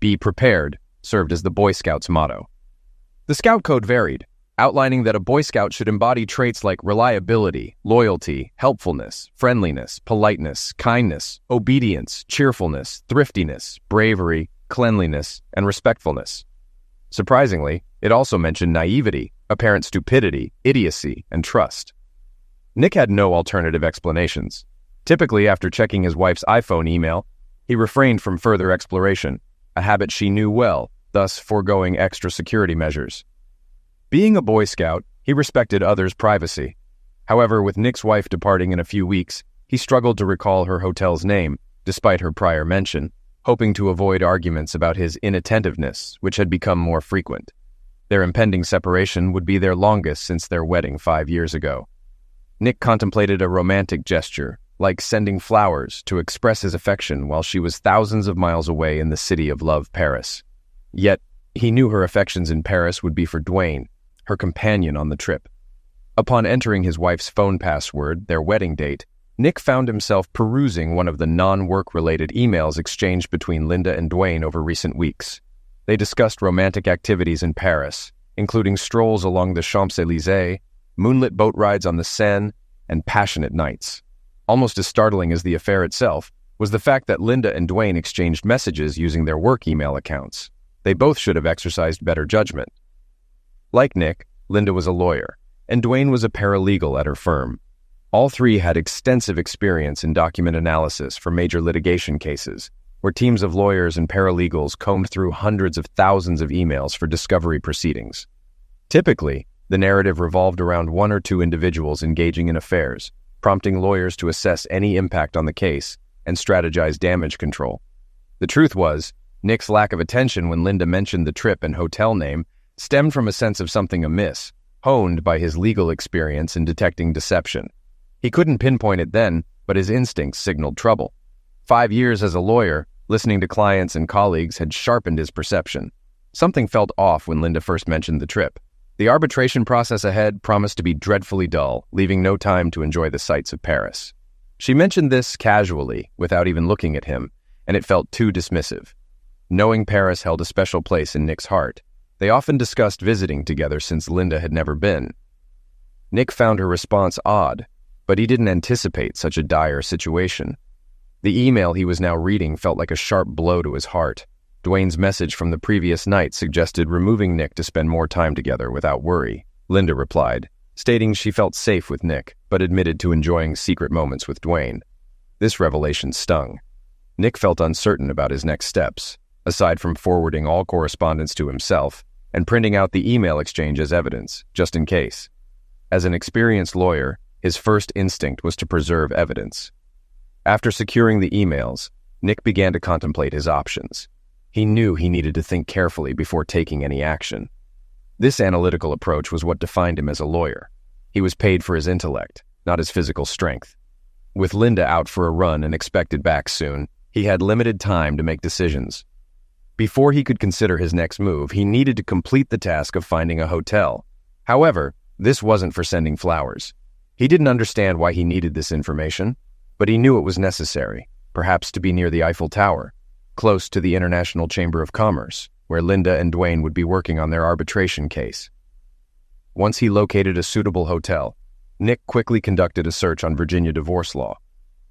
"Be prepared" served as the Boy Scouts' motto. The Scout Code varied, outlining that a Boy Scout should embody traits like reliability, loyalty, helpfulness, friendliness, politeness, kindness, obedience, cheerfulness, thriftiness, bravery, cleanliness, and respectfulness. Surprisingly, it also mentioned naivety, apparent stupidity, idiocy, and trust. Nick had no alternative explanations. Typically, after checking his wife's iPhone email, he refrained from further exploration, a habit she knew well, thus foregoing extra security measures. Being a Boy Scout, he respected others' privacy. However, with Nick's wife departing in a few weeks, he struggled to recall her hotel's name, despite her prior mention, hoping to avoid arguments about his inattentiveness, which had become more frequent. Their impending separation would be their longest since their wedding 5 years ago. Nick contemplated a romantic gesture, like sending flowers to express his affection while she was thousands of miles away in the city of love, Paris. Yet, he knew her affections in Paris would be for Dwayne, her companion on the trip. Upon entering his wife's phone password, their wedding date, Nick found himself perusing one of the non-work-related emails exchanged between Linda and Dwayne over recent weeks. They discussed romantic activities in Paris, including strolls along the Champs-Élysées, moonlit boat rides on the Seine, and passionate nights. Almost as startling as the affair itself was the fact that Linda and Dwayne exchanged messages using their work email accounts. They both should have exercised better judgment. Like Nick, Linda was a lawyer, and Dwayne was a paralegal at her firm. All three had extensive experience in document analysis for major litigation cases, where teams of lawyers and paralegals combed through hundreds of thousands of emails for discovery proceedings. Typically, the narrative revolved around one or two individuals engaging in affairs, prompting lawyers to assess any impact on the case and strategize damage control. The truth was, Nick's lack of attention when Linda mentioned the trip and hotel name stemmed from a sense of something amiss, honed by his legal experience in detecting deception. He couldn't pinpoint it then, but his instincts signaled trouble. 5 years as a lawyer, listening to clients and colleagues had sharpened his perception. Something felt off when Linda first mentioned the trip. The arbitration process ahead promised to be dreadfully dull, leaving no time to enjoy the sights of Paris. She mentioned this casually, without even looking at him, and it felt too dismissive. Knowing Paris held a special place in Nick's heart, they often discussed visiting together since Linda had never been. Nick found her response odd, but he didn't anticipate such a dire situation. The email he was now reading felt like a sharp blow to his heart. Dwayne's message from the previous night suggested removing Nick to spend more time together without worry. Linda replied, stating she felt safe with Nick, but admitted to enjoying secret moments with Dwayne. This revelation stung. Nick felt uncertain about his next steps, aside from forwarding all correspondence to himself and printing out the email exchange as evidence, just in case. As an experienced lawyer, his first instinct was to preserve evidence. After securing the emails, Nick began to contemplate his options. He knew he needed to think carefully before taking any action. This analytical approach was what defined him as a lawyer. He was paid for his intellect, not his physical strength. With Linda out for a run and expected back soon, he had limited time to make decisions. Before he could consider his next move, he needed to complete the task of finding a hotel. However, this wasn't for sending flowers. He didn't understand why he needed this information, but he knew it was necessary, perhaps to be near the Eiffel Tower, close to the International Chamber of Commerce, where Linda and Dwayne would be working on their arbitration case. Once he located a suitable hotel, Nick quickly conducted a search on Virginia divorce law.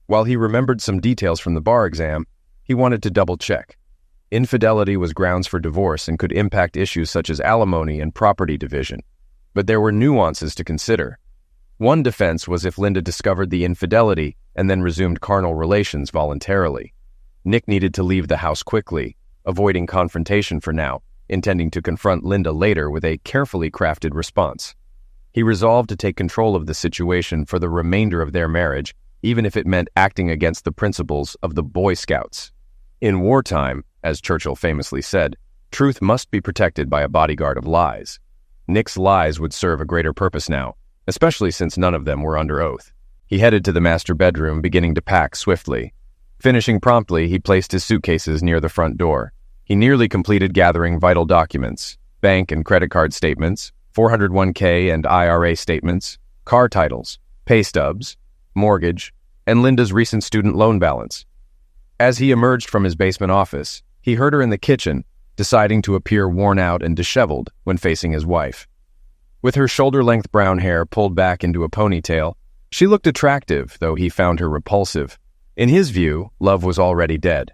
While he remembered some details from the bar exam, he wanted to double-check. Infidelity was grounds for divorce and could impact issues such as alimony and property division. But there were nuances to consider. One defense was if Linda discovered the infidelity and then resumed carnal relations voluntarily. Nick needed to leave the house quickly, avoiding confrontation for now, intending to confront Linda later with a carefully crafted response. He resolved to take control of the situation for the remainder of their marriage, even if it meant acting against the principles of the Boy Scouts. In wartime, as Churchill famously said, truth must be protected by a bodyguard of lies. Nick's lies would serve a greater purpose now, especially since none of them were under oath. He headed to the master bedroom, beginning to pack swiftly. Finishing promptly, he placed his suitcases near the front door. He nearly completed gathering vital documents, bank and credit card statements, 401k and IRA statements, car titles, pay stubs, mortgage, and Linda's recent student loan balance. As he emerged from his basement office, He heard her in the kitchen, deciding to appear worn out and disheveled when facing his wife. With her shoulder-length brown hair pulled back into a ponytail, she looked attractive, though he found her repulsive. In his view, love was already dead.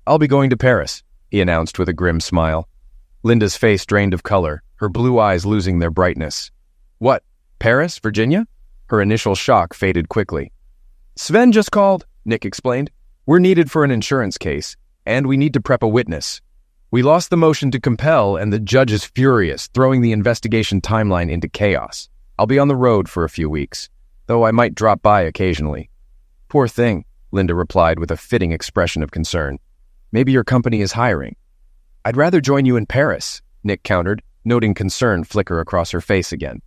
"I'll be going to Paris," he announced with a grim smile. Linda's face drained of color, her blue eyes losing their brightness. "What? Paris, Virginia?" Her initial shock faded quickly. "Sven just called," Nick explained. "We're needed for an insurance case, and we need to prep a witness. We lost the motion to compel, and the judge is furious, throwing the investigation timeline into chaos. I'll be on the road for a few weeks, though I might drop by occasionally." "Poor thing," Linda replied with a fitting expression of concern. "Maybe your company is hiring." "I'd rather join you in Paris," Nick countered, noting concern flicker across her face again.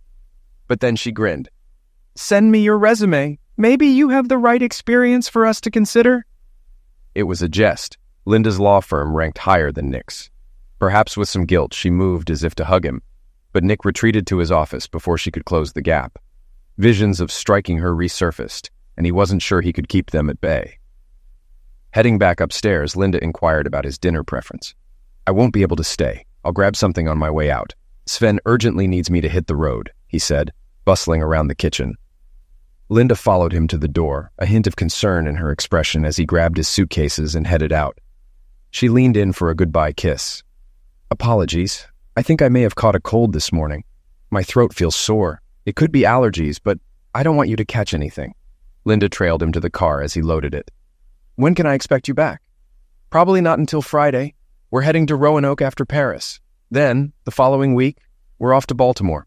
But then she grinned. "Send me your resume. Maybe you have the right experience for us to consider." It was a jest. Linda's law firm ranked higher than Nick's. Perhaps with some guilt, she moved as if to hug him, but Nick retreated to his office before she could close the gap. Visions of striking her resurfaced, and he wasn't sure he could keep them at bay. Heading back upstairs, Linda inquired about his dinner preference. "I won't be able to stay. I'll grab something on my way out. Sven urgently needs me to hit the road," he said, bustling around the kitchen. Linda followed him to the door, a hint of concern in her expression as he grabbed his suitcases and headed out. She leaned in for a goodbye kiss. "Apologies. I think I may have caught a cold this morning. My throat feels sore. It could be allergies, but I don't want you to catch anything." Linda trailed him to the car as he loaded it. "When can I expect you back?" "Probably not until Friday. We're heading to Roanoke after Paris. Then, the following week, we're off to Baltimore."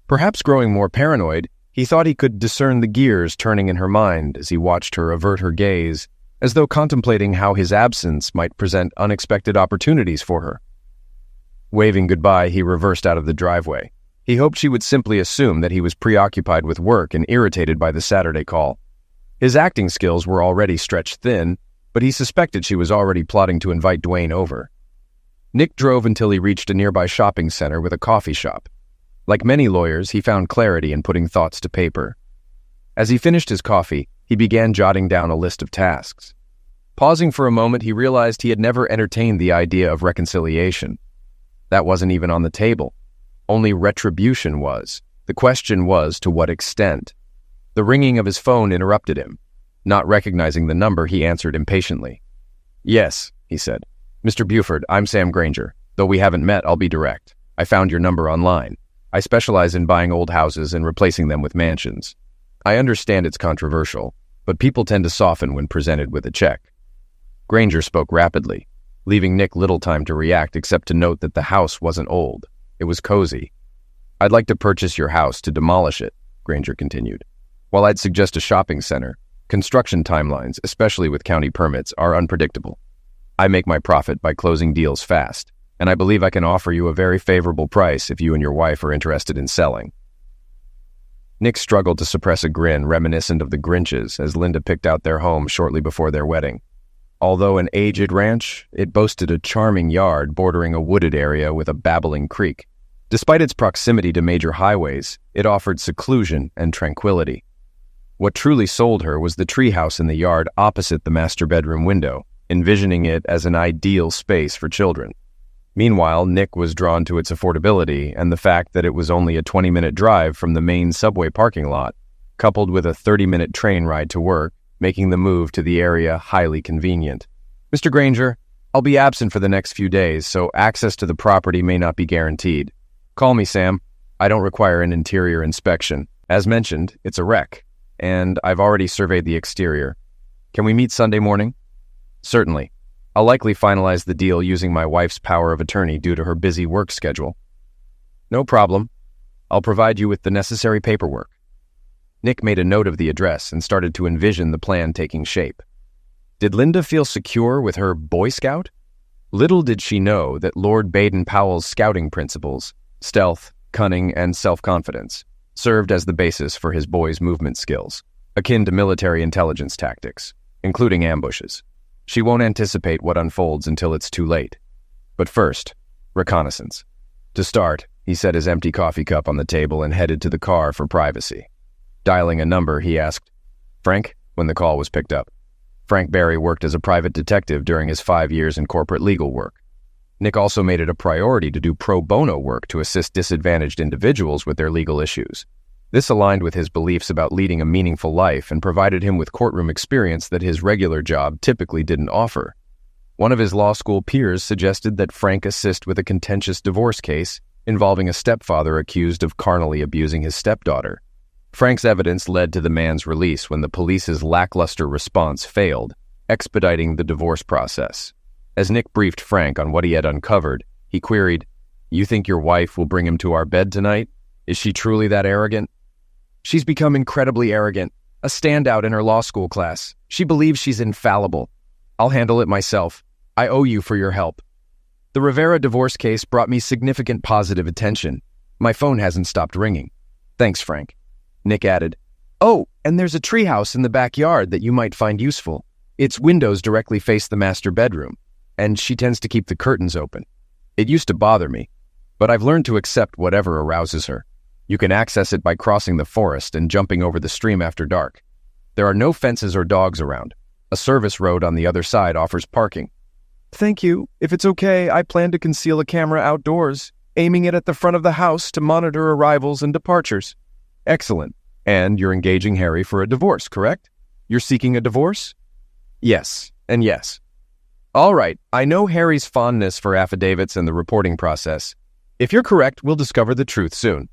Perhaps growing more paranoid, he thought he could discern the gears turning in her mind as he watched her avert her gaze, as though contemplating how his absence might present unexpected opportunities for her. Waving goodbye, he reversed out of the driveway. He hoped she would simply assume that he was preoccupied with work and irritated by the Saturday call. His acting skills were already stretched thin, but he suspected she was already plotting to invite Dwayne over. Nick drove until he reached a nearby shopping center with a coffee shop. Like many lawyers, he found clarity in putting thoughts to paper. As he finished his coffee, he began jotting down a list of tasks. Pausing for a moment, he realized he had never entertained the idea of reconciliation. That wasn't even on the table. Only retribution was. The question was, to what extent? The ringing of his phone interrupted him. Not recognizing the number, he answered impatiently. "Yes," he said. "Mr. Buford, I'm Sam Granger. Though we haven't met, I'll be direct. I found your number online. I specialize in buying old houses and replacing them with mansions. I understand it's controversial, but people tend to soften when presented with a check." Granger spoke rapidly, leaving Nick little time to react except to note that the house wasn't old. It was cozy. "I'd like to purchase your house to demolish it," Granger continued. "While I'd suggest a shopping center, construction timelines, especially with county permits, are unpredictable. I make my profit by closing deals fast, and I believe I can offer you a very favorable price if you and your wife are interested in selling." Nick struggled to suppress a grin reminiscent of the Grinches as Linda picked out their home shortly before their wedding. Although an aged ranch, it boasted a charming yard bordering a wooded area with a babbling creek. Despite its proximity to major highways, it offered seclusion and tranquility. What truly sold her was the treehouse in the yard opposite the master bedroom window, envisioning it as an ideal space for children. Meanwhile, Nick was drawn to its affordability and the fact that it was only a 20-minute drive from the main subway parking lot, coupled with a 30-minute train ride to work, making the move to the area highly convenient. "Mr. Granger, I'll be absent for the next few days, so access to the property may not be guaranteed. Call me, Sam. I don't require an interior inspection. As mentioned, it's a wreck, and I've already surveyed the exterior. Can we meet Sunday morning?" "Certainly. I'll likely finalize the deal using my wife's power of attorney due to her busy work schedule." "No problem. I'll provide you with the necessary paperwork." Nick made a note of the address and started to envision the plan taking shape. Did Linda feel secure with her Boy Scout? Little did she know that Lord Baden-Powell's scouting principles, stealth, cunning, and self-confidence, served as the basis for his boy's movement skills, akin to military intelligence tactics, including ambushes. She won't anticipate what unfolds until it's too late. But first, reconnaissance. To start, he set his empty coffee cup on the table and headed to the car for privacy. Dialing a number, he asked, "Frank?" when the call was picked up. Frank Berry worked as a private detective during his 5 years in corporate legal work. Nick also made it a priority to do pro bono work to assist disadvantaged individuals with their legal issues. This aligned with his beliefs about leading a meaningful life and provided him with courtroom experience that his regular job typically didn't offer. One of his law school peers suggested that Frank assist with a contentious divorce case involving a stepfather accused of carnally abusing his stepdaughter. Frank's evidence led to the man's release when the police's lackluster response failed, expediting the divorce process. As Nick briefed Frank on what he had uncovered, he queried, "You think your wife will bring him to our bed tonight? Is she truly that arrogant?" "She's become incredibly arrogant, a standout in her law school class. She believes she's infallible. I'll handle it myself. I owe you for your help. The Rivera divorce case brought me significant positive attention. My phone hasn't stopped ringing. Thanks, Frank." Nick added, "Oh, and there's a treehouse in the backyard that you might find useful. Its windows directly face the master bedroom, and she tends to keep the curtains open. It used to bother me, but I've learned to accept whatever arouses her. You can access it by crossing the forest and jumping over the stream after dark. There are no fences or dogs around. A service road on the other side offers parking." "Thank you. If it's okay, I plan to conceal a camera outdoors, aiming it at the front of the house to monitor arrivals and departures." "Excellent. And you're engaging Harry for a divorce, correct? You're seeking a divorce?" "Yes, and yes." "All right, I know Harry's fondness for affidavits and the reporting process. If you're correct, we'll discover the truth soon."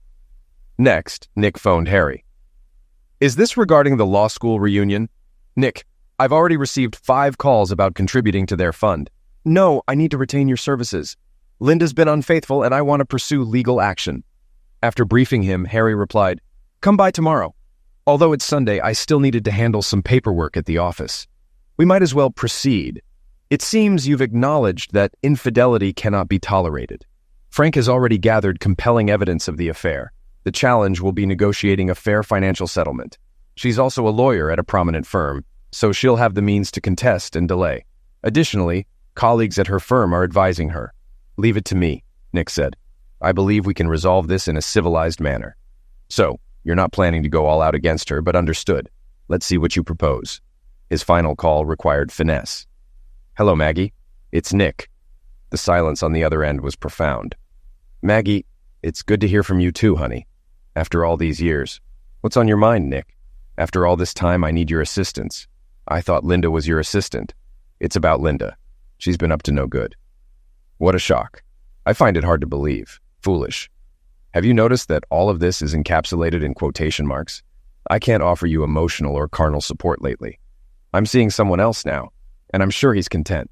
Next, Nick phoned Harry. "Is this regarding the law school reunion?" "Nick, I've already received 5 calls about contributing to their fund." "No, I need to retain your services. Linda's been unfaithful and I want to pursue legal action." After briefing him, Harry replied, "Come by tomorrow. Although it's Sunday, I still needed to handle some paperwork at the office. We might as well proceed. It seems you've acknowledged that infidelity cannot be tolerated. Frank has already gathered compelling evidence of the affair. The challenge will be negotiating a fair financial settlement. She's also a lawyer at a prominent firm, so she'll have the means to contest and delay. Additionally, colleagues at her firm are advising her. Leave it to me," Nick said. "I believe we can resolve this in a civilized manner." "So, you're not planning to go all out against her, but understood. Let's see what you propose." His final call required finesse. "Hello, Maggie. It's Nick." The silence on the other end was profound. "Maggie, it's good to hear from you too, honey. After all these years. What's on your mind, Nick? After all this time, I need your assistance. I thought Linda was your assistant. It's about Linda. She's been up to no good." "What a shock. I find it hard to believe. Foolish. Have you noticed that all of this is encapsulated in quotation marks? I can't offer you emotional or carnal support lately. I'm seeing someone else now, and I'm sure he's content.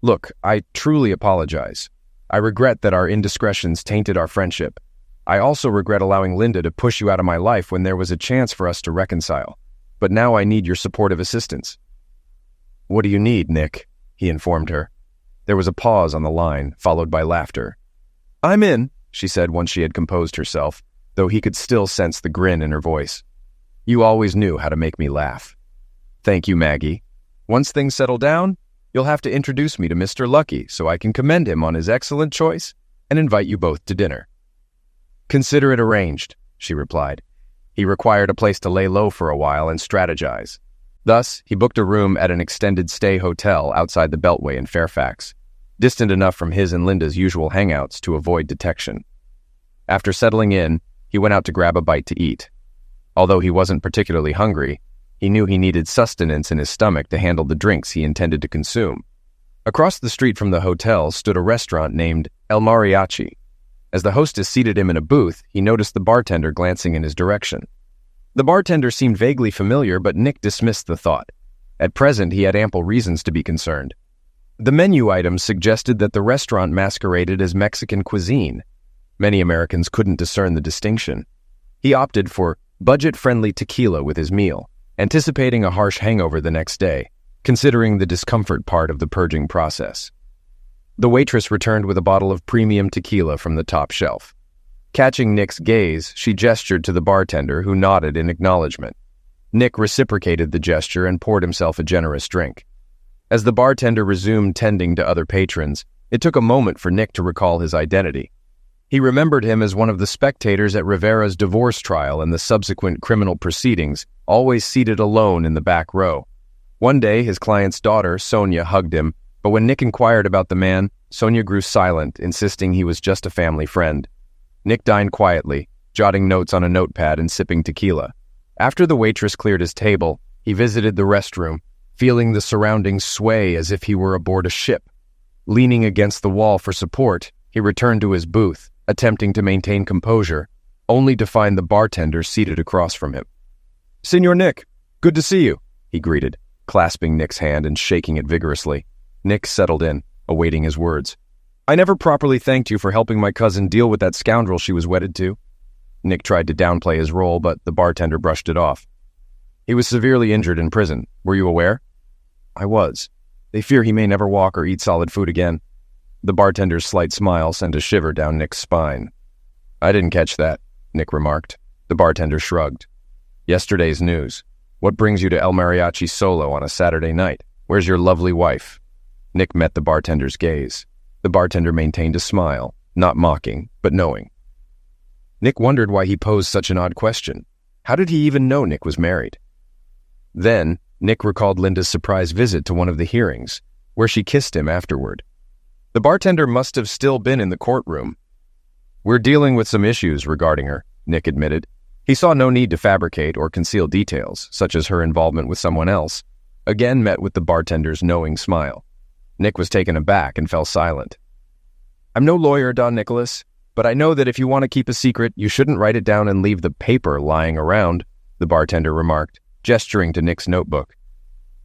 Look, I truly apologize. I regret that our indiscretions tainted our friendship. I also regret allowing Linda to push you out of my life when there was a chance for us to reconcile. But now I need your supportive assistance." "What do you need, Nick?" he informed her. There was a pause on the line, followed by laughter. "I'm in," she said once she had composed herself, though he could still sense the grin in her voice. "You always knew how to make me laugh." "Thank you, Maggie. Once things settle down, you'll have to introduce me to Mr. Lucky so I can commend him on his excellent choice and invite you both to dinner." "Consider it arranged," she replied. He required a place to lay low for a while and strategize. Thus, he booked a room at an extended stay hotel outside the Beltway in Fairfax, distant enough from his and Linda's usual hangouts to avoid detection. After settling in, he went out to grab a bite to eat. Although he wasn't particularly hungry, he knew he needed sustenance in his stomach to handle the drinks he intended to consume. Across the street from the hotel stood a restaurant named El Mariachi. As the hostess seated him in a booth, he noticed the bartender glancing in his direction. The bartender seemed vaguely familiar, but Nick dismissed the thought. At present, he had ample reasons to be concerned. The menu items suggested that the restaurant masqueraded as Mexican cuisine. Many Americans couldn't discern the distinction. He opted for budget-friendly tequila with his meal, anticipating a harsh hangover the next day, considering the discomfort part of the purging process. The waitress returned with a bottle of premium tequila from the top shelf. Catching Nick's gaze, she gestured to the bartender, who nodded in acknowledgement. Nick reciprocated the gesture and poured himself a generous drink. As the bartender resumed tending to other patrons, it took a moment for Nick to recall his identity. He remembered him as one of the spectators at Rivera's divorce trial and the subsequent criminal proceedings, always seated alone in the back row. One day, his client's daughter, Sonia, hugged him, but when Nick inquired about the man, Sonia grew silent, insisting he was just a family friend. Nick dined quietly, jotting notes on a notepad and sipping tequila. After the waitress cleared his table, he visited the restroom, feeling the surroundings sway as if he were aboard a ship. Leaning against the wall for support, he returned to his booth, attempting to maintain composure, only to find the bartender seated across from him. "Senor Nick, good to see you," he greeted, clasping Nick's hand and shaking it vigorously. Nick settled in, awaiting his words. "I never properly thanked you for helping my cousin deal with that scoundrel she was wedded to." Nick tried to downplay his role, but the bartender brushed it off. "He was severely injured in prison. Were you aware?" "I was. They fear he may never walk or eat solid food again." The bartender's slight smile sent a shiver down Nick's spine. "I didn't catch that," Nick remarked. The bartender shrugged. "Yesterday's news. What brings you to El Mariachi solo on a Saturday night? Where's your lovely wife?" Nick met the bartender's gaze. The bartender maintained a smile, not mocking, but knowing. Nick wondered why he posed such an odd question. How did he even know Nick was married? Then, Nick recalled Linda's surprise visit to one of the hearings, where she kissed him afterward. The bartender must have still been in the courtroom. "We're dealing with some issues regarding her," Nick admitted. He saw no need to fabricate or conceal details, such as her involvement with someone else, again met with the bartender's knowing smile. Nick was taken aback and fell silent. "I'm no lawyer, Don Nicholas, but I know that if you want to keep a secret, you shouldn't write it down and leave the paper lying around," the bartender remarked, gesturing to Nick's notebook.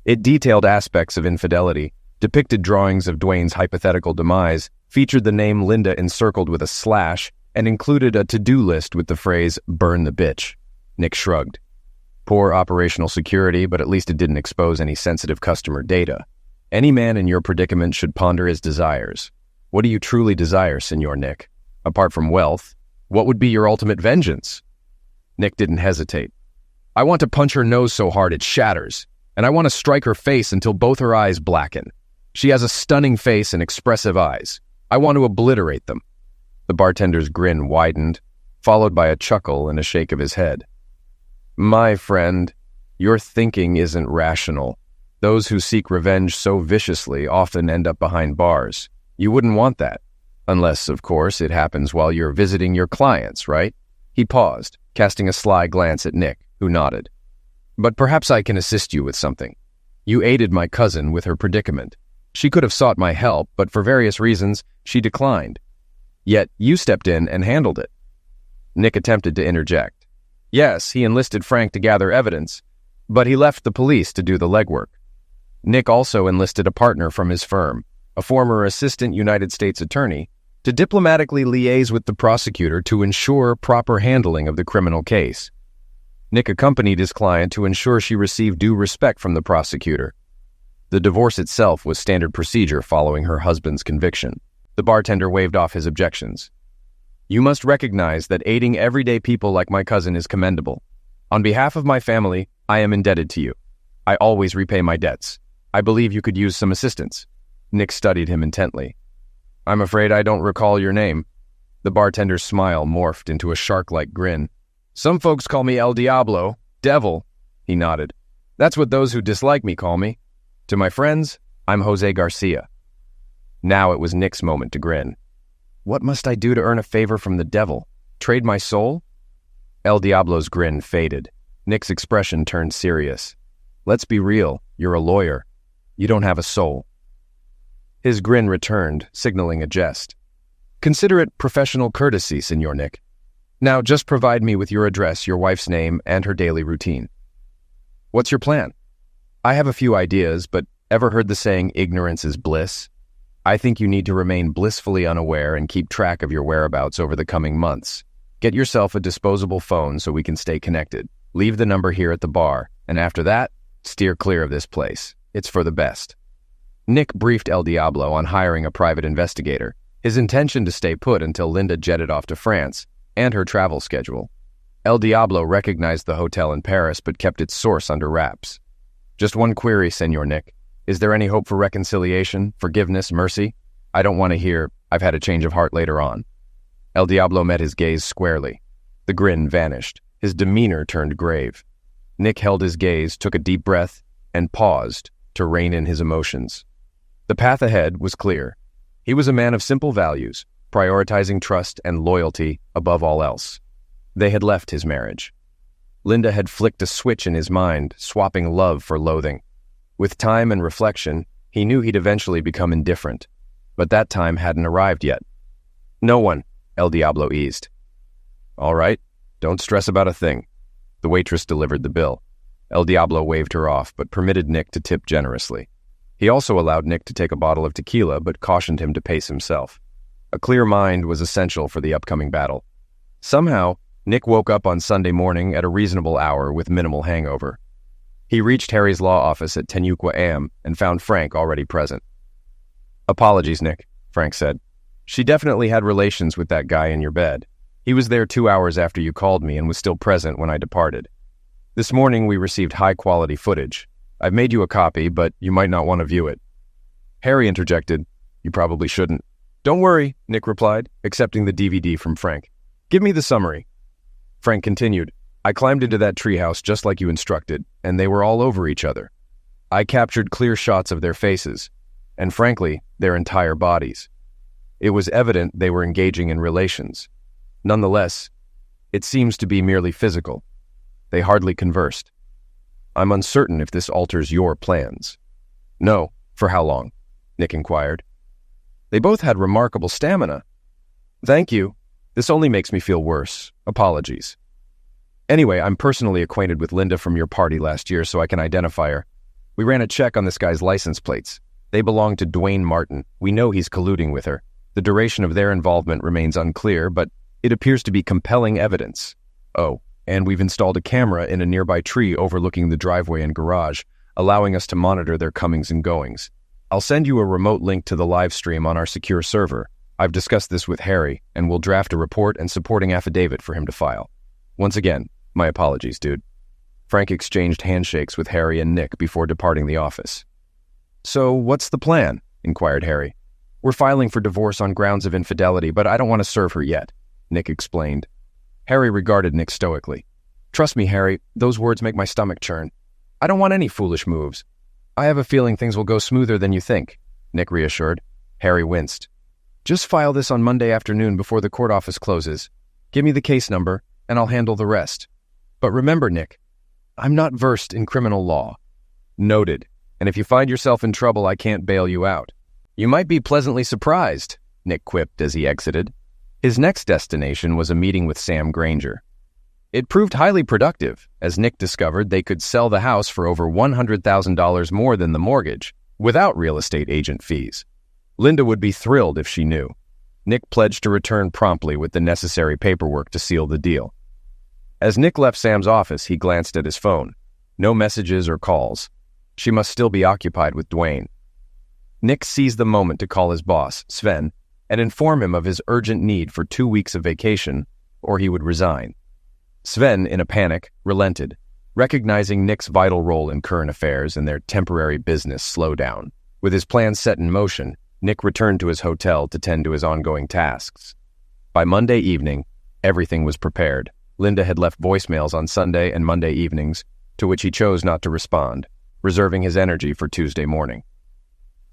It detailed aspects of infidelity, depicted drawings of Dwayne's hypothetical demise, featured the name Linda encircled with a slash, and included a to-do list with the phrase, "burn the bitch." Nick shrugged. Poor operational security, but at least it didn't expose any sensitive customer data. Any man in your predicament should ponder his desires. What do you truly desire, Senor Nick? Apart from wealth, what would be your ultimate vengeance? Nick didn't hesitate. "I want to punch her nose so hard it shatters, and I want to strike her face until both her eyes blacken. She has a stunning face and expressive eyes. I want to obliterate them." The bartender's grin widened, followed by a chuckle and a shake of his head. "My friend, your thinking isn't rational. Those who seek revenge so viciously often end up behind bars. You wouldn't want that. Unless, of course, it happens while you're visiting your clients, right?" He paused, casting a sly glance at Nick, who nodded. "But perhaps I can assist you with something. You aided my cousin with her predicament. She could have sought my help, but for various reasons, she declined. Yet you stepped in and handled it." Nick attempted to interject. Yes, he enlisted Frank to gather evidence, but he left the police to do the legwork. Nick also enlisted a partner from his firm, a former assistant United States attorney, to diplomatically liaise with the prosecutor to ensure proper handling of the criminal case. Nick accompanied his client to ensure she received due respect from the prosecutor. The divorce itself was standard procedure following her husband's conviction. The bartender waved off his objections. "You must recognize that aiding everyday people like my cousin is commendable. On behalf of my family, I am indebted to you. I always repay my debts. I believe you could use some assistance." Nick studied him intently. "I'm afraid I don't recall your name." The bartender's smile morphed into a shark-like grin. "Some folks call me El Diablo, Devil," he nodded. "That's what those who dislike me call me. To my friends, I'm Jose Garcia." Now it was Nick's moment to grin. "What must I do to earn a favor from the devil? Trade my soul?" El Diablo's grin faded. Nick's expression turned serious. "Let's be real, you're a lawyer. You don't have a soul." His grin returned, signaling a jest. "Consider it professional courtesy, Senor Nick. Now just provide me with your address, your wife's name, and her daily routine." "What's your plan?" "I have a few ideas, but ever heard the saying, ignorance is bliss? I think you need to remain blissfully unaware and keep track of your whereabouts over the coming months. Get yourself a disposable phone so we can stay connected. Leave the number here at the bar, and after that, steer clear of this place. It's for the best." Nick briefed El Diablo on hiring a private investigator, his intention to stay put until Linda jetted off to France, and her travel schedule. El Diablo recognized the hotel in Paris but kept its source under wraps. "Just one query, Senor Nick. Is there any hope for reconciliation, forgiveness, mercy? I don't want to hear, 'I've had a change of heart' later on." El Diablo met his gaze squarely. The grin vanished. His demeanor turned grave. Nick held his gaze, took a deep breath, and paused to rein in his emotions. The path ahead was clear. He was a man of simple values, prioritizing trust and loyalty above all else. They had left his marriage. Linda had flicked a switch in his mind, swapping love for loathing. With time and reflection, he knew he'd eventually become indifferent, but that time hadn't arrived yet. "No one," El Diablo eased. "All right, don't stress about a thing." The waitress delivered the bill. El Diablo waved her off, but permitted Nick to tip generously. He also allowed Nick to take a bottle of tequila, but cautioned him to pace himself. A clear mind was essential for the upcoming battle. Somehow, Nick woke up on Sunday morning at a reasonable hour with minimal hangover. He reached Harry's law office at Tenuqua AM and found Frank already present. "Apologies, Nick," Frank said. "She definitely had relations with that guy in your bed. He was there 2 hours after you called me and was still present when I departed. This morning we received high-quality footage. I've made you a copy, but you might not want to view it." Harry interjected, "You probably shouldn't." "Don't worry," Nick replied, accepting the DVD from Frank. "Give me the summary." Frank continued, "I climbed into that treehouse just like you instructed, and they were all over each other. I captured clear shots of their faces, and frankly, their entire bodies. It was evident they were engaging in relations. Nonetheless, it seems to be merely physical. They hardly conversed. I'm uncertain if this alters your plans." "No, for how long?" Nick inquired. "They both had remarkable stamina." "Thank you. This only makes me feel worse. Apologies. Anyway, I'm personally acquainted with Linda from your party last year, so I can identify her. We ran a check on this guy's license plates. They belong to Dwayne Martin. We know he's colluding with her. The duration of their involvement remains unclear, but it appears to be compelling evidence. Oh, and we've installed a camera in a nearby tree overlooking the driveway and garage, allowing us to monitor their comings and goings. I'll send you a remote link to the live stream on our secure server. I've discussed this with Harry, and we'll draft a report and supporting affidavit for him to file. Once again, my apologies, dude." Frank exchanged handshakes with Harry and Nick before departing the office. "So, what's the plan?" inquired Harry. "We're filing for divorce on grounds of infidelity, but I don't want to serve her yet," Nick explained. Harry regarded Nick stoically. "Trust me, Harry, those words make my stomach churn. I don't want any foolish moves. I have a feeling things will go smoother than you think," Nick reassured. Harry winced. "Just file this on Monday afternoon before the court office closes. Give me the case number, and I'll handle the rest. But remember, Nick, I'm not versed in criminal law." "Noted. And if you find yourself in trouble, I can't bail you out." "You might be pleasantly surprised," Nick quipped as he exited. His next destination was a meeting with Sam Granger. It proved highly productive, as Nick discovered they could sell the house for over $100,000 more than the mortgage, without real estate agent fees. Linda would be thrilled if she knew. Nick pledged to return promptly with the necessary paperwork to seal the deal. As Nick left Sam's office, he glanced at his phone. No messages or calls. She must still be occupied with Dwayne. Nick seized the moment to call his boss, Sven, and inform him of his urgent need for 2 weeks of vacation, or he would resign. Sven, in a panic, relented, recognizing Nick's vital role in current affairs and their temporary business slowdown. With his plans set in motion, Nick returned to his hotel to tend to his ongoing tasks. By Monday evening, everything was prepared. Linda had left voicemails on Sunday and Monday evenings, to which he chose not to respond, reserving his energy for Tuesday morning.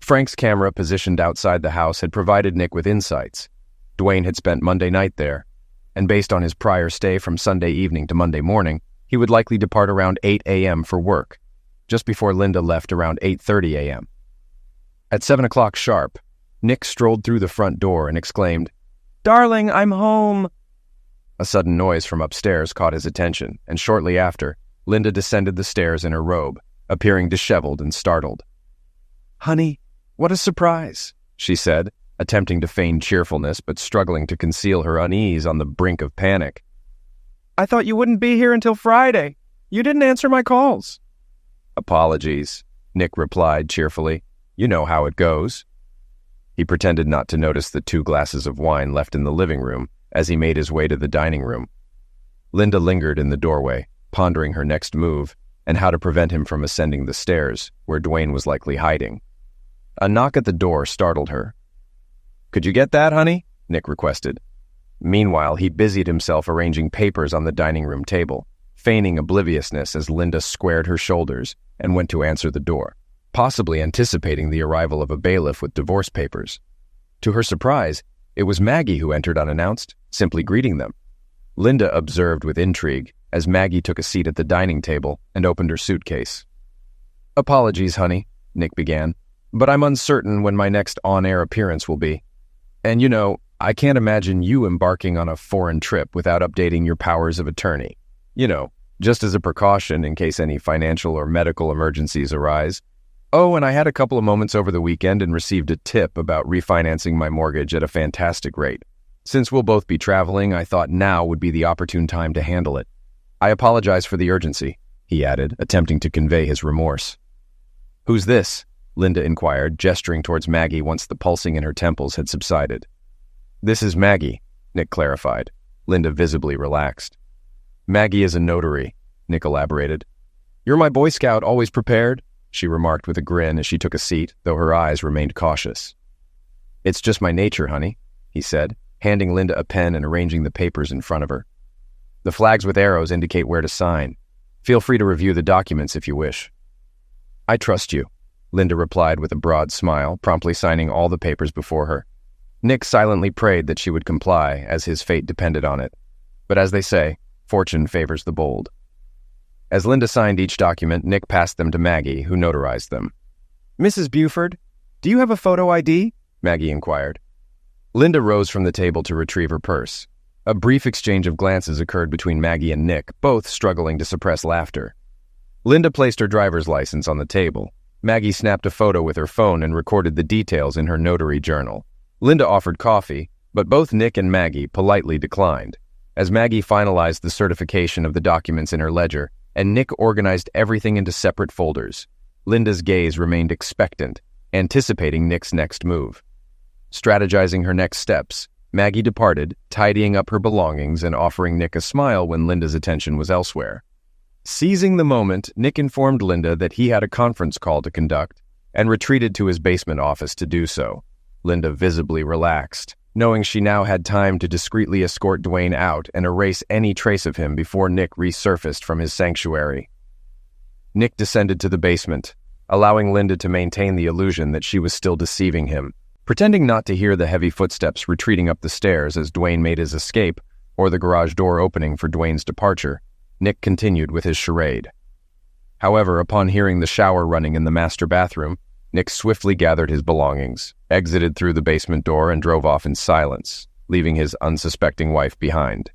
Frank's camera positioned outside the house had provided Nick with insights. Dwayne had spent Monday night there, and based on his prior stay from Sunday evening to Monday morning, he would likely depart around 8 a.m. for work, just before Linda left around 8:30 a.m. At 7 o'clock sharp, Nick strolled through the front door and exclaimed, "Darling, I'm home!" A sudden noise from upstairs caught his attention, and shortly after, Linda descended the stairs in her robe, appearing disheveled and startled. "Honey, what a surprise," she said, attempting to feign cheerfulness but struggling to conceal her unease on the brink of panic. "I thought you wouldn't be here until Friday. You didn't answer my calls." "Apologies," Nick replied cheerfully. "You know how it goes." He pretended not to notice the 2 glasses of wine left in the living room as he made his way to the dining room. Linda lingered in the doorway, pondering her next move and how to prevent him from ascending the stairs, where Dwayne was likely hiding. A knock at the door startled her. "Could you get that, honey?" Nick requested. Meanwhile, he busied himself arranging papers on the dining room table, feigning obliviousness as Linda squared her shoulders and went to answer the door, possibly anticipating the arrival of a bailiff with divorce papers. To her surprise, it was Maggie who entered unannounced, simply greeting them. Linda observed with intrigue as Maggie took a seat at the dining table and opened her suitcase. "Apologies, honey," Nick began, "but I'm uncertain when my next on-air appearance will be. And I can't imagine you embarking on a foreign trip without updating your powers of attorney. Just as a precaution in case any financial or medical emergencies arise. Oh, and I had a couple of moments over the weekend and received a tip about refinancing my mortgage at a fantastic rate. Since we'll both be traveling, I thought now would be the opportune time to handle it. I apologize for the urgency," he added, attempting to convey his remorse. "Who's this?" Linda inquired, gesturing towards Maggie once the pulsing in her temples had subsided. "This is Maggie," Nick clarified. Linda visibly relaxed. "Maggie is a notary," Nick elaborated. "You're my Boy Scout, always prepared," she remarked with a grin as she took a seat, though her eyes remained cautious. "It's just my nature, honey," he said, handing Linda a pen and arranging the papers in front of her. "The flags with arrows indicate where to sign. Feel free to review the documents if you wish." "I trust you," Linda replied with a broad smile, promptly signing all the papers before her. Nick silently prayed that she would comply, as his fate depended on it. But as they say, fortune favors the bold. As Linda signed each document, Nick passed them to Maggie, who notarized them. "Mrs. Buford, do you have a photo ID?" Maggie inquired. Linda rose from the table to retrieve her purse. A brief exchange of glances occurred between Maggie and Nick, both struggling to suppress laughter. Linda placed her driver's license on the table. Maggie snapped a photo with her phone and recorded the details in her notary journal. Linda offered coffee, but both Nick and Maggie politely declined. As Maggie finalized the certification of the documents in her ledger, and Nick organized everything into separate folders, Linda's gaze remained expectant, anticipating Nick's next move. Strategizing her next steps, Maggie departed, tidying up her belongings and offering Nick a smile when Linda's attention was elsewhere. Seizing the moment, Nick informed Linda that he had a conference call to conduct and retreated to his basement office to do so. Linda visibly relaxed, knowing she now had time to discreetly escort Dwayne out and erase any trace of him before Nick resurfaced from his sanctuary. Nick descended to the basement, allowing Linda to maintain the illusion that she was still deceiving him. Pretending not to hear the heavy footsteps retreating up the stairs as Dwayne made his escape, or the garage door opening for Dwayne's departure, Nick continued with his charade. However, upon hearing the shower running in the master bathroom, Nick swiftly gathered his belongings, exited through the basement door, and drove off in silence, leaving his unsuspecting wife behind.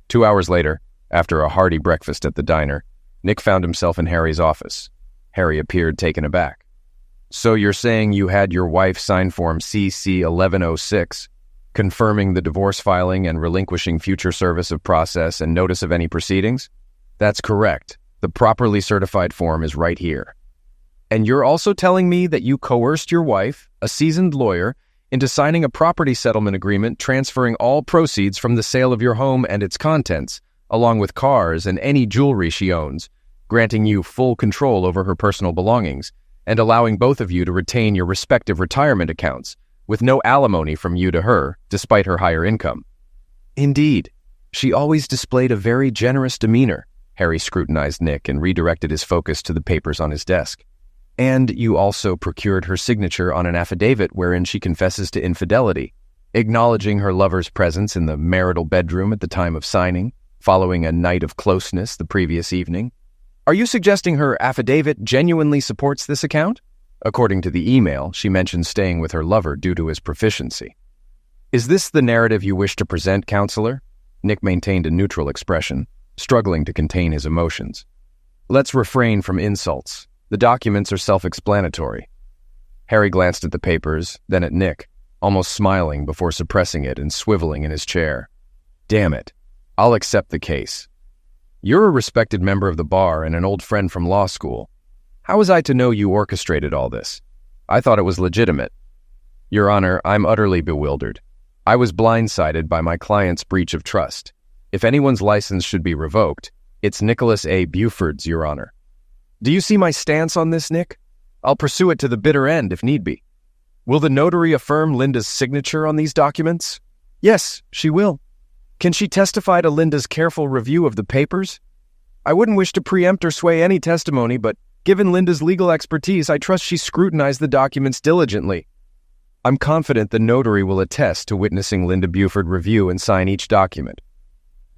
2 hours later, after a hearty breakfast at the diner, Nick found himself in Harry's office. Harry appeared taken aback. "So you're saying you had your wife sign Form CC-1106, confirming the divorce filing and relinquishing future service of process and notice of any proceedings?" "That's correct. The properly certified form is right here." "And you're also telling me that you coerced your wife, a seasoned lawyer, into signing a property settlement agreement transferring all proceeds from the sale of your home and its contents, along with cars and any jewelry she owns, granting you full control over her personal belongings, and allowing both of you to retain your respective retirement accounts, with no alimony from you to her, despite her higher income?" "Indeed. She always displayed a very generous demeanor." Harry scrutinized Nick and redirected his focus to the papers on his desk. "And you also procured her signature on an affidavit wherein she confesses to infidelity, acknowledging her lover's presence in the marital bedroom at the time of signing, following a night of closeness the previous evening. Are you suggesting her affidavit genuinely supports this account?" According to the email, she mentioned staying with her lover due to his proficiency. "Is this the narrative you wish to present, counselor?" Nick maintained a neutral expression, struggling to contain his emotions. "Let's refrain from insults. The documents are self-explanatory." Harry glanced at the papers, then at Nick, almost smiling before suppressing it and swiveling in his chair. "Damn it. I'll accept the case. You're a respected member of the bar and an old friend from law school. How was I to know you orchestrated all this? I thought it was legitimate." "Your Honor, I'm utterly bewildered. I was blindsided by my client's breach of trust. If anyone's license should be revoked, it's Nicholas A. Buford's, Your Honor." "Do you see my stance on this, Nick? I'll pursue it to the bitter end if need be. Will the notary affirm Linda's signature on these documents?" "Yes, she will." "Can she testify to Linda's careful review of the papers?" "I wouldn't wish to preempt or sway any testimony, but Given Linda's legal expertise, I trust she scrutinized the documents diligently. I'm confident the notary will attest to witnessing Linda Buford review and sign each document.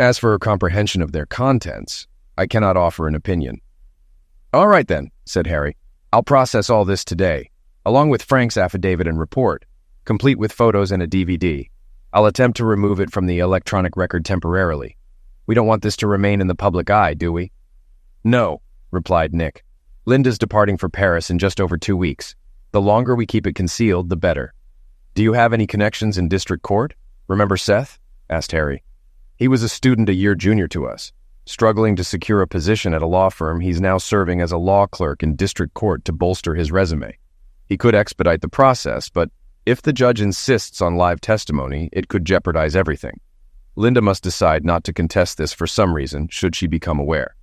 As for her comprehension of their contents, I cannot offer an opinion." "All right then," said Harry. "I'll process all this today, along with Frank's affidavit and report, complete with photos and a DVD. I'll attempt to remove it from the electronic record temporarily. We don't want this to remain in the public eye, do we?" "No," replied Nick. "Linda's departing for Paris in just over 2 weeks. The longer we keep it concealed, the better." "Do you have any connections in district court? Remember Seth?" asked Harry. "He was a student a year junior to us. Struggling to secure a position at a law firm, he's now serving as a law clerk in district court to bolster his resume. He could expedite the process, but if the judge insists on live testimony, it could jeopardize everything. Linda must decide not to contest this for some reason, should she become aware.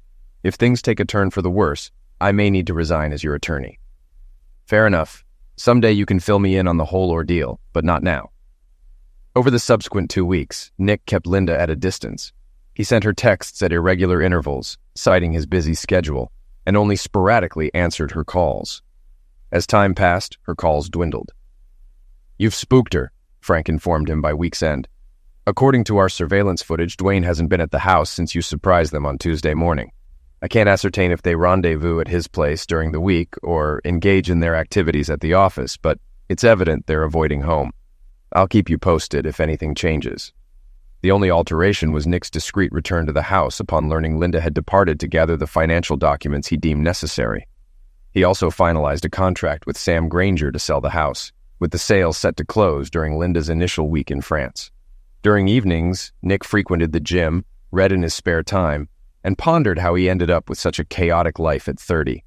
If things take a turn for the worse, I may need to resign as your attorney." "Fair enough. Someday you can fill me in on the whole ordeal, but not now." Over the subsequent 2 weeks, Nick kept Linda at a distance. He sent her texts at irregular intervals, citing his busy schedule, and only sporadically answered her calls. As time passed, her calls dwindled. "You've spooked her," Frank informed him by week's end. "According to our surveillance footage, Dwayne hasn't been at the house since you surprised them on Tuesday morning. I can't ascertain if they rendezvous at his place during the week or engage in their activities at the office, but it's evident they're avoiding home. I'll keep you posted if anything changes." The only alteration was Nick's discreet return to the house upon learning Linda had departed to gather the financial documents he deemed necessary. He also finalized a contract with Sam Granger to sell the house, with the sale set to close during Linda's initial week in France. During evenings, Nick frequented the gym, read in his spare time, and pondered how he ended up with such a chaotic life at 30.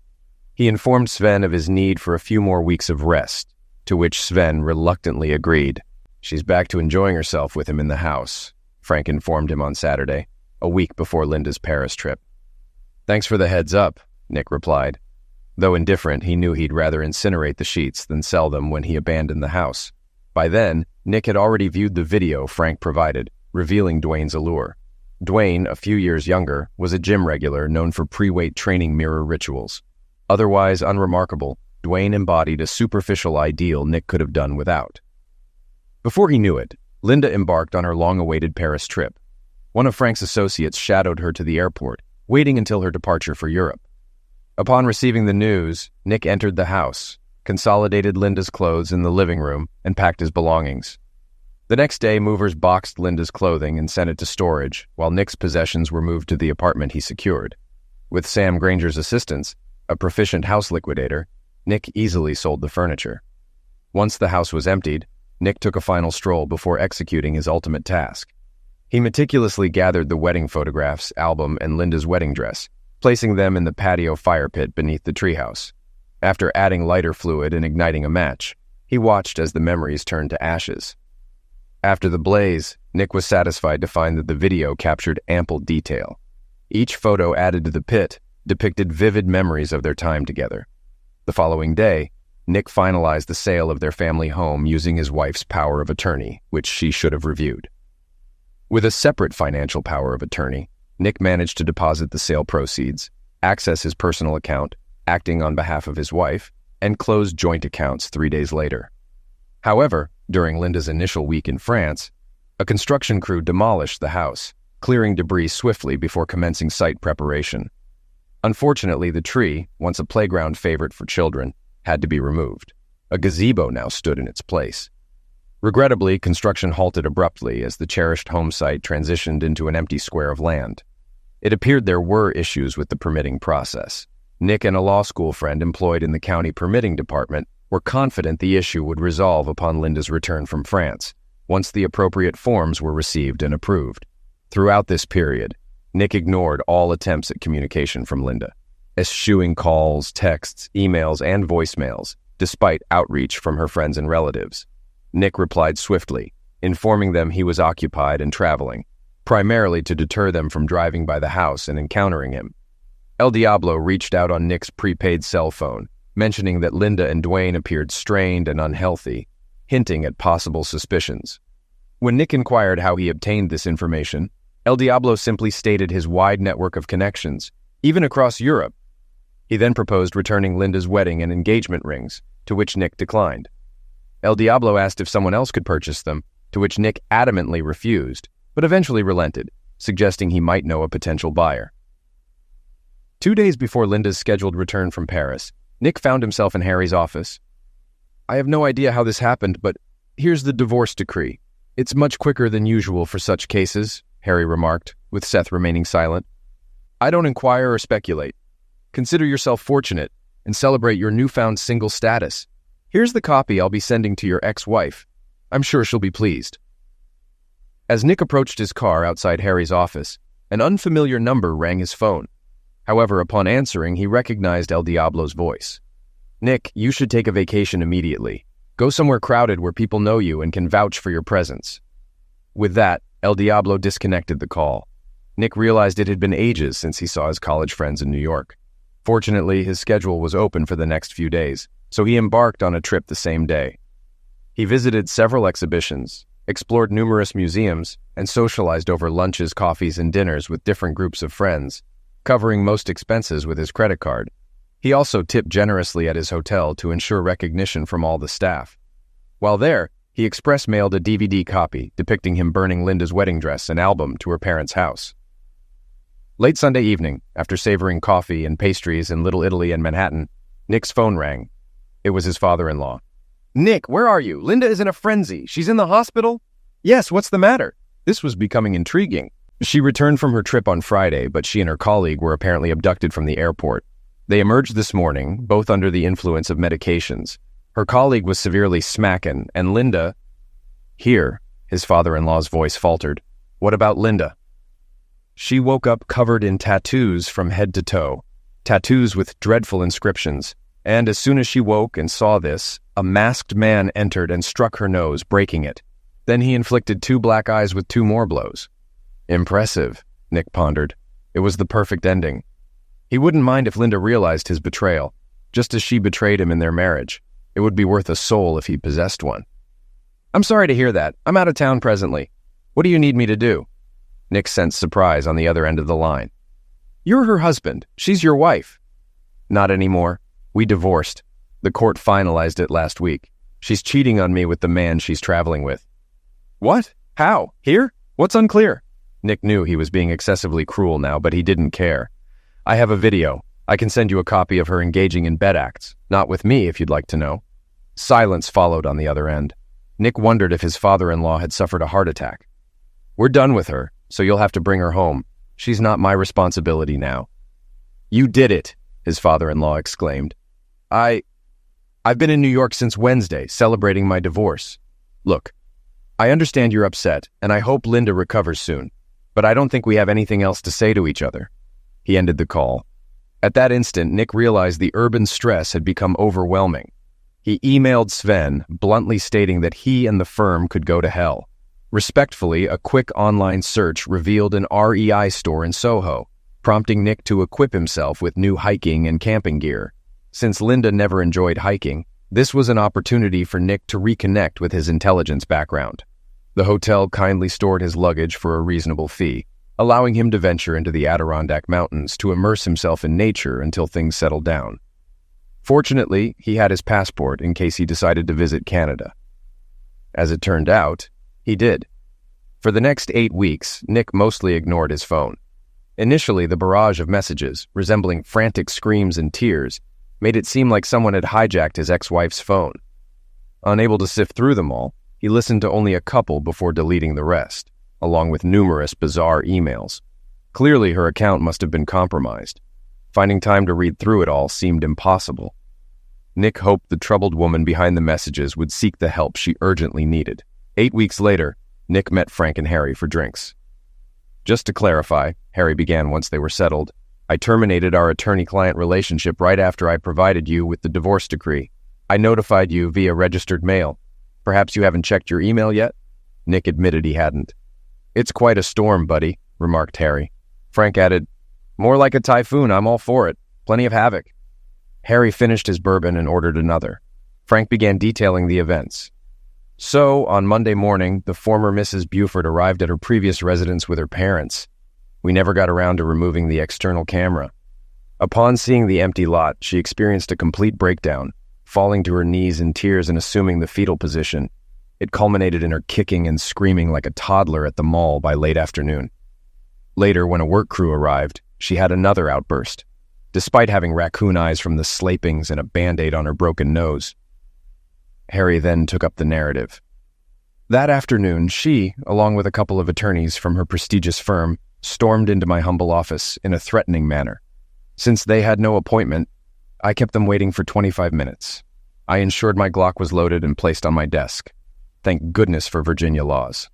He informed Sven of his need for a few more weeks of rest, to which Sven reluctantly agreed. "She's back to enjoying herself with him in the house," Frank informed him on Saturday, a week before Linda's Paris trip. "Thanks for the heads up," Nick replied. Though indifferent, he knew he'd rather incinerate the sheets than sell them when he abandoned the house. By then, Nick had already viewed the video Frank provided, revealing Dwayne's allure. Dwayne, a few years younger, was a gym regular known for pre-weight training mirror rituals. Otherwise unremarkable, Dwayne embodied a superficial ideal Nick could have done without. Before he knew it, Linda embarked on her long-awaited Paris trip. One of Frank's associates shadowed her to the airport, waiting until her departure for Europe. Upon receiving the news, Nick entered the house, consolidated Linda's clothes in the living room, and packed his belongings. The next day, movers boxed Linda's clothing and sent it to storage, while Nick's possessions were moved to the apartment he secured. With Sam Granger's assistance, a proficient house liquidator, Nick easily sold the furniture. Once the house was emptied, Nick took a final stroll before executing his ultimate task. He meticulously gathered the wedding photographs, album, and Linda's wedding dress, placing them in the patio fire pit beneath the treehouse. After adding lighter fluid and igniting a match, he watched as the memories turned to ashes. After the blaze, Nick was satisfied to find that the video captured ample detail. Each photo added to the pit depicted vivid memories of their time together. The following day, Nick finalized the sale of their family home using his wife's power of attorney, which she should have reviewed. With a separate financial power of attorney, Nick managed to deposit the sale proceeds, access his personal account, acting on behalf of his wife, and close joint accounts 3 days later. However, during Linda's initial week in France, a construction crew demolished the house, clearing debris swiftly before commencing site preparation. Unfortunately, the tree, once a playground favorite for children, had to be removed. A gazebo now stood in its place. Regrettably, construction halted abruptly as the cherished home site transitioned into an empty square of land. It appeared there were issues with the permitting process. Nick and a law school friend employed in the county permitting department were confident the issue would resolve upon Linda's return from France, once the appropriate forms were received and approved. Throughout this period, Nick ignored all attempts at communication from Linda, eschewing calls, texts, emails, and voicemails, despite outreach from her friends and relatives. Nick replied swiftly, informing them he was occupied and traveling, primarily to deter them from driving by the house and encountering him. El Diablo reached out on Nick's prepaid cell phone, mentioning that Linda and Dwayne appeared strained and unhealthy, hinting at possible suspicions. When Nick inquired how he obtained this information, El Diablo simply stated his wide network of connections, even across Europe. He then proposed returning Linda's wedding and engagement rings, to which Nick declined. El Diablo asked if someone else could purchase them, to which Nick adamantly refused, but eventually relented, suggesting he might know a potential buyer. 2 days before Linda's scheduled return from Paris, Nick found himself in Harry's office. "I have no idea how this happened, but here's the divorce decree. It's much quicker than usual for such cases," Harry remarked, with Seth remaining silent. "I don't inquire or speculate. Consider yourself fortunate and celebrate your newfound single status. Here's the copy I'll be sending to your ex-wife. I'm sure she'll be pleased." As Nick approached his car outside Harry's office, an unfamiliar number rang his phone. However, upon answering, he recognized El Diablo's voice. "Nick, you should take a vacation immediately. Go somewhere crowded where people know you and can vouch for your presence." With that, El Diablo disconnected the call. Nick realized it had been ages since he saw his college friends in New York. Fortunately, his schedule was open for the next few days, so he embarked on a trip the same day. He visited several exhibitions, explored numerous museums, and socialized over lunches, coffees, and dinners with different groups of friends, covering most expenses with his credit card. He also tipped generously at his hotel to ensure recognition from all the staff. While there, he express-mailed a DVD copy depicting him burning Linda's wedding dress and album to her parents' house. Late Sunday evening, after savoring coffee and pastries in Little Italy and Manhattan, Nick's phone rang. It was his father-in-law. "Nick, where are you? Linda is in a frenzy. She's in the hospital?" "Yes, what's the matter?" This was becoming intriguing. She returned from her trip on Friday, but she and her colleague were apparently abducted from the airport. They emerged this morning, both under the influence of medications. Her colleague was severely smacking, and Linda... Here, his father-in-law's voice faltered. "What about Linda?" "She woke up covered in tattoos from head to toe, tattoos with dreadful inscriptions, and as soon as she woke and saw this, a masked man entered and struck her nose, breaking it. Then he inflicted 2 black eyes with 2 more blows." Impressive, Nick pondered. It was the perfect ending. He wouldn't mind if Linda realized his betrayal, just as she betrayed him in their marriage. It would be worth a soul if he possessed one. "I'm sorry to hear that. I'm out of town presently. What do you need me to do?" Nick sensed surprise on the other end of the line. "You're her husband. She's your wife." "Not anymore. We divorced. The court finalized it last week. She's cheating on me with the man she's traveling with." "What? How? Here? What's unclear?" Nick knew he was being excessively cruel now, but he didn't care. "I have a video. I can send you a copy of her engaging in bed acts. Not with me, if you'd like to know." Silence followed on the other end. Nick wondered if his father-in-law had suffered a heart attack. "We're done with her, so you'll have to bring her home. She's not my responsibility now." "You did it," his father-in-law exclaimed. I've been in New York since Wednesday, celebrating my divorce. Look, I understand you're upset, and I hope Linda recovers soon, but I don't think we have anything else to say to each other." He ended the call. At that instant, Nick realized the urban stress had become overwhelming. He emailed Sven, bluntly stating that he and the firm could go to hell. Respectfully, a quick online search revealed an REI store in Soho, prompting Nick to equip himself with new hiking and camping gear. Since Linda never enjoyed hiking, this was an opportunity for Nick to reconnect with his intelligence background. The hotel kindly stored his luggage for a reasonable fee, allowing him to venture into the Adirondack Mountains to immerse himself in nature until things settled down. Fortunately, he had his passport in case he decided to visit Canada. As it turned out, he did. For the next 8 weeks, Nick mostly ignored his phone. Initially, the barrage of messages, resembling frantic screams and tears, made it seem like someone had hijacked his ex-wife's phone. Unable to sift through them all, he listened to only a couple before deleting the rest, along with numerous bizarre emails. Clearly, her account must have been compromised. Finding time to read through it all seemed impossible. Nick hoped the troubled woman behind the messages would seek the help she urgently needed. 8 weeks later, Nick met Frank and Harry for drinks. "Just to clarify," Harry began once they were settled, "I terminated our attorney-client relationship right after I provided you with the divorce decree. I notified you via registered mail. Perhaps you haven't checked your email yet?" Nick admitted he hadn't. "It's quite a storm, buddy," remarked Harry. Frank added, "More like a typhoon, I'm all for it. Plenty of havoc." Harry finished his bourbon and ordered another. Frank began detailing the events. "So, on Monday morning, the former Mrs. Buford arrived at her previous residence with her parents. We never got around to removing the external camera. Upon seeing the empty lot, she experienced a complete breakdown, falling to her knees in tears and assuming the fetal position. It culminated in her kicking and screaming like a toddler at the mall by late afternoon. Later, when a work crew arrived, she had another outburst, despite having raccoon eyes from the slapings and a Band-Aid on her broken nose. Harry then took up the narrative. That afternoon, she, along with a couple of attorneys from her prestigious firm, stormed into my humble office in a threatening manner. Since they had no appointment, I kept them waiting for 25 minutes. I ensured my Glock was loaded and placed on my desk. Thank goodness for Virginia laws.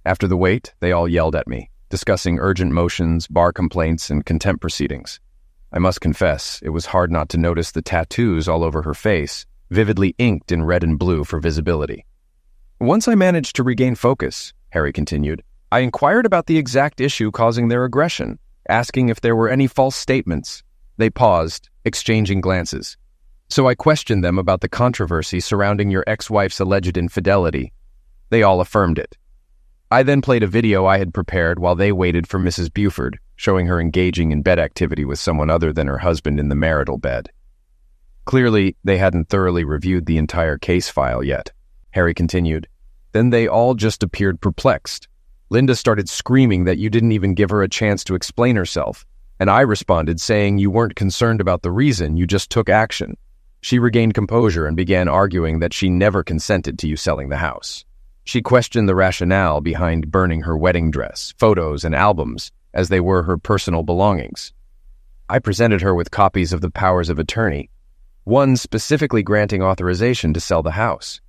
After the wait, they all yelled at me, discussing urgent motions, bar complaints, and contempt proceedings. I must confess, it was hard not to notice the tattoos all over her face, vividly inked in red and blue for visibility. Once I managed to regain focus, Harry continued, I inquired about the exact issue causing their aggression, asking if there were any false statements. They paused, exchanging glances. So I questioned them about the controversy surrounding your ex-wife's alleged infidelity. They all affirmed it. I then played a video I had prepared while they waited for Mrs. Buford, showing her engaging in bed activity with someone other than her husband in the marital bed. Clearly, they hadn't thoroughly reviewed the entire case file yet. Harry continued. Then they all just appeared perplexed. Linda started screaming that you didn't even give her a chance to explain herself, and I responded saying you weren't concerned about the reason, you just took action. She regained composure and began arguing that she never consented to you selling the house. She questioned the rationale behind burning her wedding dress, photos, and albums, as they were her personal belongings. I presented her with copies of the powers of attorney, one specifically granting authorization to sell the house.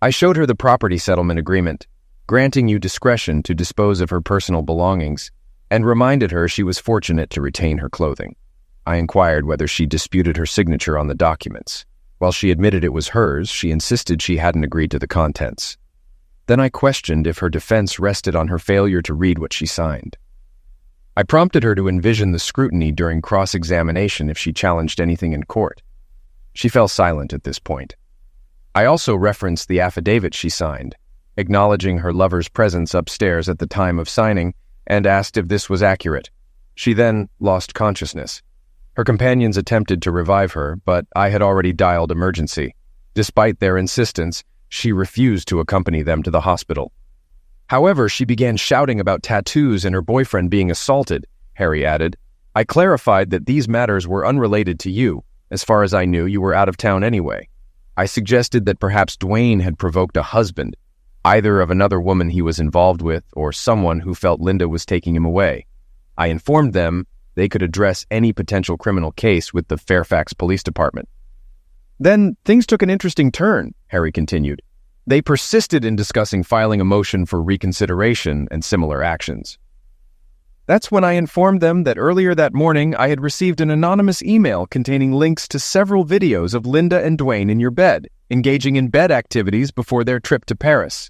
I showed her the property settlement agreement, granting you discretion to dispose of her personal belongings, and reminded her she was fortunate to retain her clothing. I inquired whether she disputed her signature on the documents. While she admitted it was hers, she insisted she hadn't agreed to the contents. Then I questioned if her defense rested on her failure to read what she signed. I prompted her to envision the scrutiny during cross-examination if she challenged anything in court. She fell silent at this point. I also referenced the affidavit she signed, acknowledging her lover's presence upstairs at the time of signing, and asked if this was accurate. She then lost consciousness. Her companions attempted to revive her, but I had already dialed emergency. Despite their insistence, she refused to accompany them to the hospital. However, she began shouting about tattoos and her boyfriend being assaulted, Harry added. I clarified that these matters were unrelated to you. As far as I knew, you were out of town anyway. I suggested that perhaps Dwayne had provoked a husband, either of another woman he was involved with or someone who felt Linda was taking him away. I informed them they could address any potential criminal case with the Fairfax Police Department. Then things took an interesting turn, Harry continued. They persisted in discussing filing a motion for reconsideration and similar actions. That's when I informed them that earlier that morning I had received an anonymous email containing links to several videos of Linda and Dwayne in your bed, engaging in bed activities before their trip to Paris.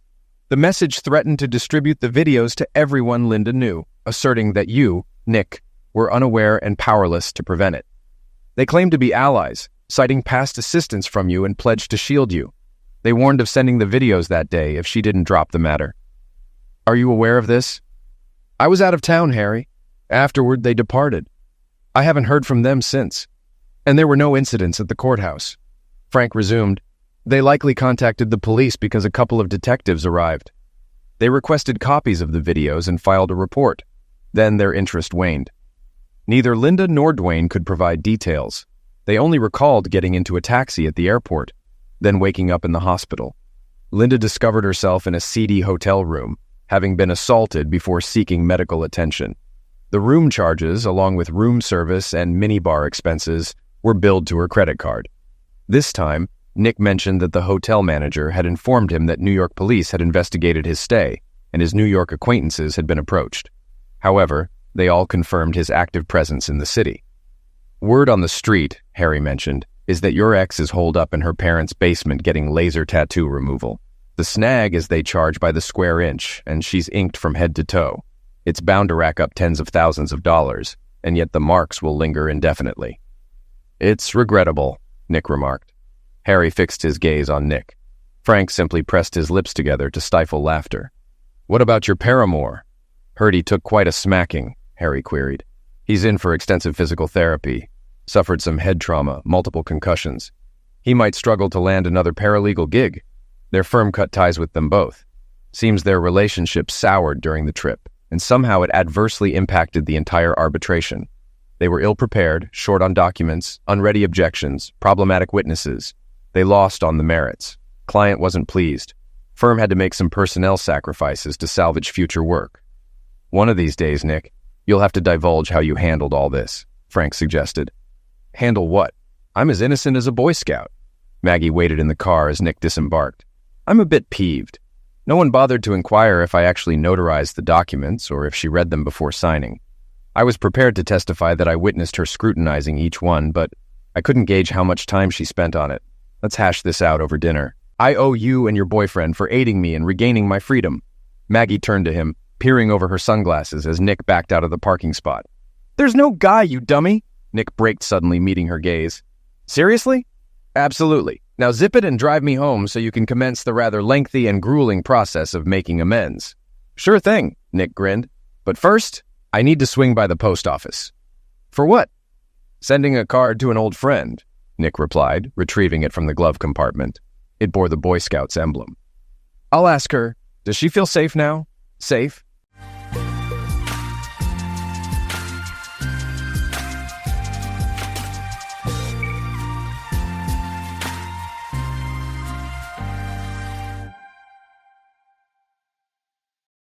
The message threatened to distribute the videos to everyone Linda knew, asserting that you, Nick, were unaware and powerless to prevent it. They claimed to be allies, citing past assistance from you and pledged to shield you. They warned of sending the videos that day if she didn't drop the matter. Are you aware of this? I was out of town, Harry. Afterward, they departed. I haven't heard from them since. And there were no incidents at the courthouse. Frank resumed. They likely contacted the police because a couple of detectives arrived. They requested copies of the videos and filed a report. Then their interest waned. Neither Linda nor Dwayne could provide details. They only recalled getting into a taxi at the airport, then waking up in the hospital. Linda discovered herself in a seedy hotel room, having been assaulted before seeking medical attention. The room charges, along with room service and minibar expenses, were billed to her credit card. This time, Nick mentioned that the hotel manager had informed him that New York police had investigated his stay, and his New York acquaintances had been approached. However, they all confirmed his active presence in the city. Word on the street, Harry mentioned, is that your ex is holed up in her parents' basement getting laser tattoo removal. The snag is they charge by the square inch, and she's inked from head to toe. It's bound to rack up tens of thousands of dollars, and yet the marks will linger indefinitely. It's regrettable, Nick remarked. Harry fixed his gaze on Nick. Frank simply pressed his lips together to stifle laughter. What about your paramour? Heard he took quite a smacking, Harry queried. He's in for extensive physical therapy. Suffered some head trauma, multiple concussions. He might struggle to land another paralegal gig. Their firm cut ties with them both. Seems their relationship soured during the trip, and somehow it adversely impacted the entire arbitration. They were ill-prepared, short on documents, unready objections, problematic witnesses. They lost on the merits. Client wasn't pleased. Firm had to make some personnel sacrifices to salvage future work. One of these days, Nick, you'll have to divulge how you handled all this, Frank suggested. Handle what? I'm as innocent as a Boy Scout. Maggie waited in the car as Nick disembarked. I'm a bit peeved. No one bothered to inquire if I actually notarized the documents or if she read them before signing. I was prepared to testify that I witnessed her scrutinizing each one, but I couldn't gauge how much time she spent on it. Let's hash this out over dinner. I owe you and your boyfriend for aiding me in regaining my freedom. Maggie turned to him, peering over her sunglasses as Nick backed out of the parking spot. There's no guy, you dummy! Nick braked suddenly, meeting her gaze. Seriously? Absolutely. Now zip it and drive me home so you can commence the rather lengthy and grueling process of making amends. Sure thing, Nick grinned. But first, I need to swing by the post office. For what? Sending a card to an old friend, Nick replied, retrieving it from the glove compartment. It bore the Boy Scouts emblem. I'll ask her, does she feel safe now? Safe?